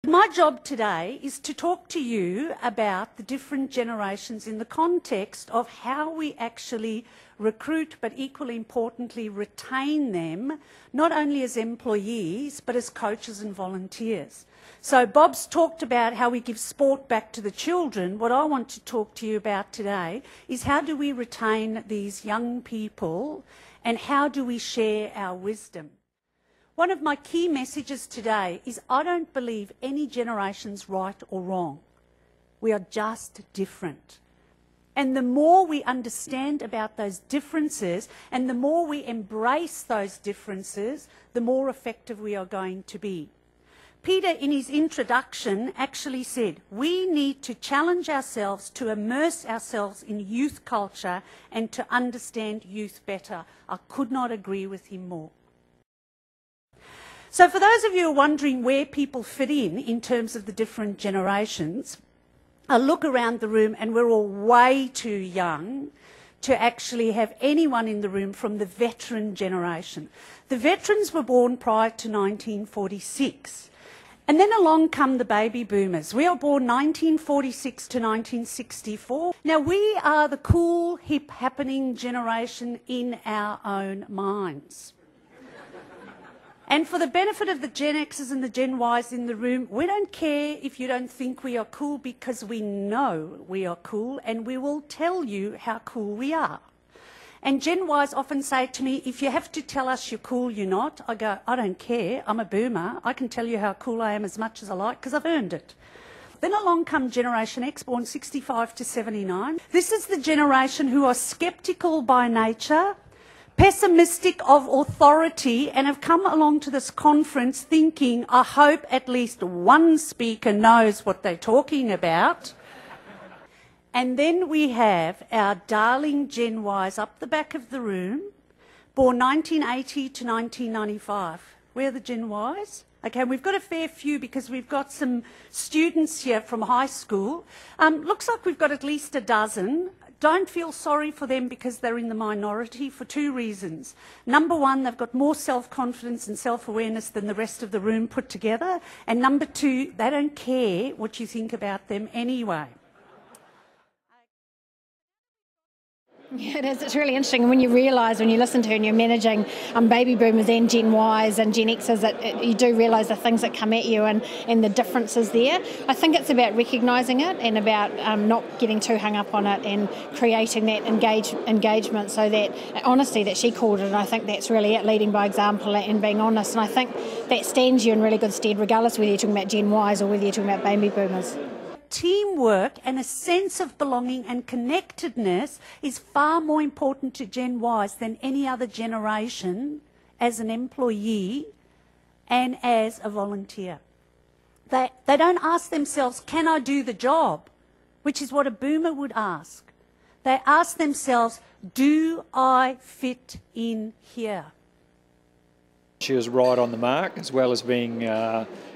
My job today is to talk to you about the different generations in the context of how we actually recruit, but equally importantly retain them, not only as employees but as coaches and volunteers. So Bob's talked about how we give sport back to the children. What I want to talk to you about today is how do we retain these young people and how do we share our wisdom. One of my key messages today is I don't believe any generation's right or wrong. We are just different. And the more we understand about those differences and the more we embrace those differences, the more effective we are going to be. Peter, in his introduction, actually said, we need to challenge ourselves to immerse ourselves in youth culture and to understand youth better. I could not agree with him more. So for those of you who are wondering where people fit in terms of the different generations, I look around the room and we're all way too young to actually have anyone in the room from the veteran generation. The veterans were born prior to 1946. And then along come the baby boomers. We are born 1946 to 1964. Now we are the cool, hip, happening generation in our own minds. And for the benefit of the Gen Xers and the Gen Ys in the room, we don't care if you don't think we are cool because we know we are cool and we will tell you how cool we are. And Gen Ys often say to me, if you have to tell us you're cool, you're not. I go, I don't care, I'm a boomer. I can tell you how cool I am as much as I like because I've earned it. Then along come Generation X, born 65 to 79. This is the generation who are sceptical by nature, pessimistic of authority, and have come along to this conference thinking, I hope at least one speaker knows what they're talking about. And then we have our darling Gen Ys up the back of the room, born 1980 to 1995. Where are the Gen Ys? Okay, we've got a fair few because we've got some students here from high school. Looks like we've got at least a dozen. Don't feel sorry for them because they're in the minority for two reasons. Number one, they've got more self-confidence and self-awareness than the rest of the room put together. And number two, they don't care what you think about them anyway. Yeah, it is. It's really interesting when you realise, when you listen to and you're managing baby boomers and Gen Ys and Gen Xs, that you do realise the things that come at you and the differences there. I think it's about recognising it and about not getting too hung up on it and creating that engagement so that honesty that she called it, and I think that's really it, leading by example and being honest. And I think that stands you in really good stead regardless whether you're talking about Gen Ys or whether you're talking about baby boomers. Teamwork and a sense of belonging and connectedness is far more important to Gen Ys than any other generation as an employee and as a volunteer. They don't ask themselves, can I do the job? Which is what a boomer would ask. They ask themselves, do I fit in here? She was right on the mark, as well as being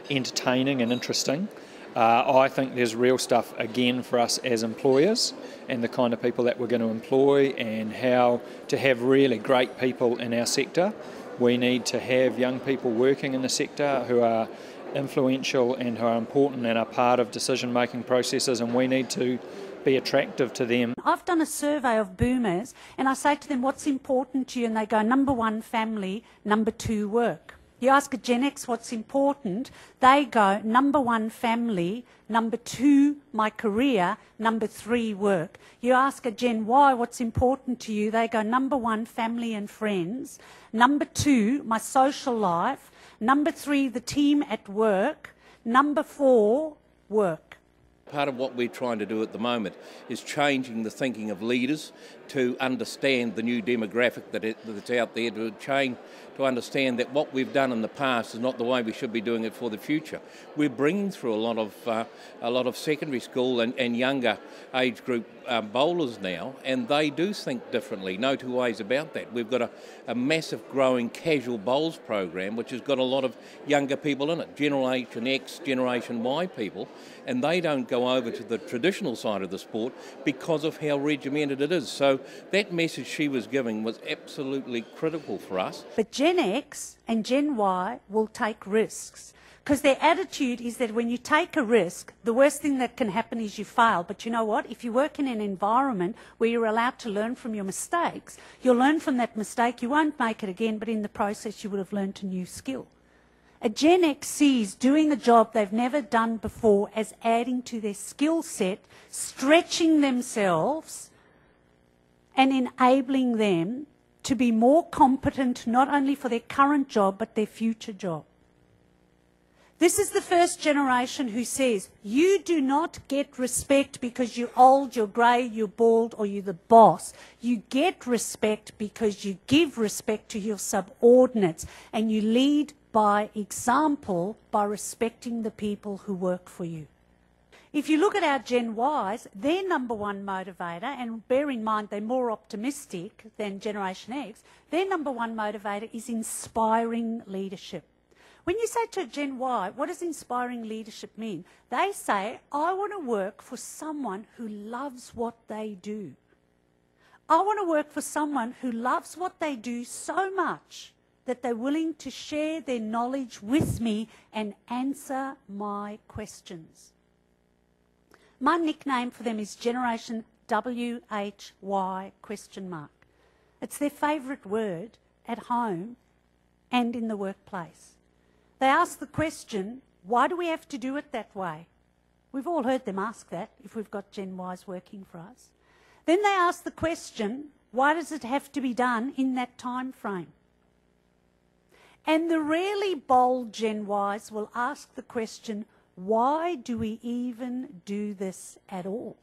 entertaining and interesting. I think there's real stuff again for us as employers and the kind of people that we're going to employ and how to have really great people in our sector. We need to have young people working in the sector who are influential and who are important and are part of decision-making processes, and we need to be attractive to them. I've done a survey of boomers and I say to them, what's important to you? And they go, number one, family, number two, work. You ask a Gen X what's important, they go, number one, family, number two, my career, number three, work. You ask a Gen Y what's important to you, they go, number one, family and friends, number two, my social life, number three, the team at work, number four, work. Part of what we're trying to do at the moment is changing the thinking of leaders to understand the new demographic that's out there, to understand that what we've done in the past is not the way we should be doing it for the future. We're bringing through a lot of secondary school and younger age group bowlers now, and they do think differently, no two ways about that. We've got a massive growing casual bowls program which has got a lot of younger people in it, Generation X, Generation Y people, and they don't go over to the traditional side of the sport because of how regimented it is. So that message she was giving was absolutely critical for us. But Gen X and Gen Y will take risks. Because their attitude is that when you take a risk, the worst thing that can happen is you fail. But you know what? If you work in an environment where you're allowed to learn from your mistakes, you'll learn from that mistake. You won't make it again, but in the process you would have learned a new skill. A Gen X sees doing a job they've never done before as adding to their skill set, stretching themselves and enabling them to be more competent not only for their current job but their future job. This is the first generation who says, you do not get respect because you're old, you're grey, you're bald, or you're the boss. You get respect because you give respect to your subordinates and you lead by example by respecting the people who work for you. If you look at our Gen Ys, their number one motivator, and bear in mind they're more optimistic than Generation X, their number one motivator is inspiring leadership. When you say to a Gen Y, what does inspiring leadership mean? They say, I want to work for someone who loves what they do. I want to work for someone who loves what they do so much that they're willing to share their knowledge with me and answer my questions. My nickname for them is Generation WHY ? It's their favourite word at home and in the workplace. They ask the question, why do we have to do it that way? We've all heard them ask that if we've got Gen Ys working for us. Then they ask the question, why does it have to be done in that time frame? And the really bold Gen Ys will ask the question, why do we even do this at all?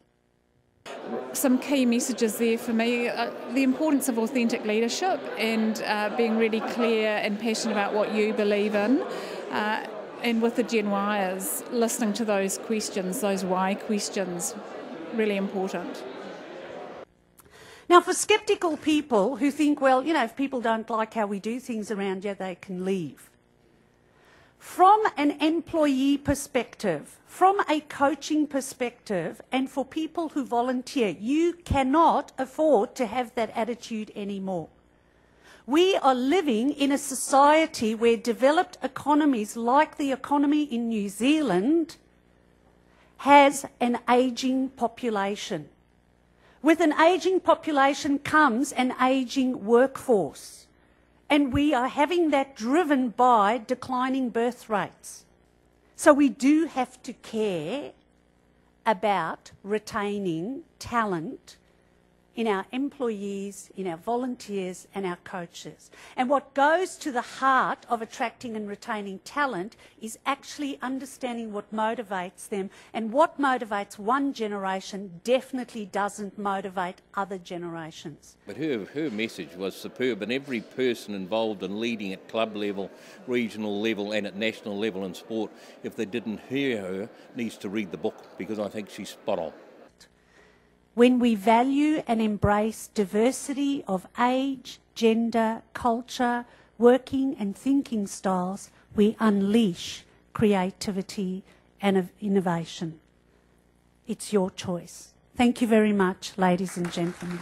Some key messages there for me, the importance of authentic leadership and being really clear and passionate about what you believe in. And with the Gen Yers, listening to those questions, those why questions, really important. Now, for sceptical people who think, well, you know, if people don't like how we do things around here, they can leave. From an employee perspective, from a coaching perspective, and for people who volunteer, you cannot afford to have that attitude anymore. We are living in a society where developed economies, like the economy in New Zealand, has an ageing population. With an ageing population comes an ageing workforce. And we are having that driven by declining birth rates. So we do have to care about retaining talent in our employees, in our volunteers and our coaches. And what goes to the heart of attracting and retaining talent is actually understanding what motivates them, and what motivates one generation definitely doesn't motivate other generations. But her message was superb, and every person involved in leading at club level, regional level and at national level in sport, if they didn't hear her, needs to read the book, because I think she's spot on. When we value and embrace diversity of age, gender, culture, working and thinking styles, we unleash creativity and innovation. It's your choice. Thank you very much, ladies and gentlemen.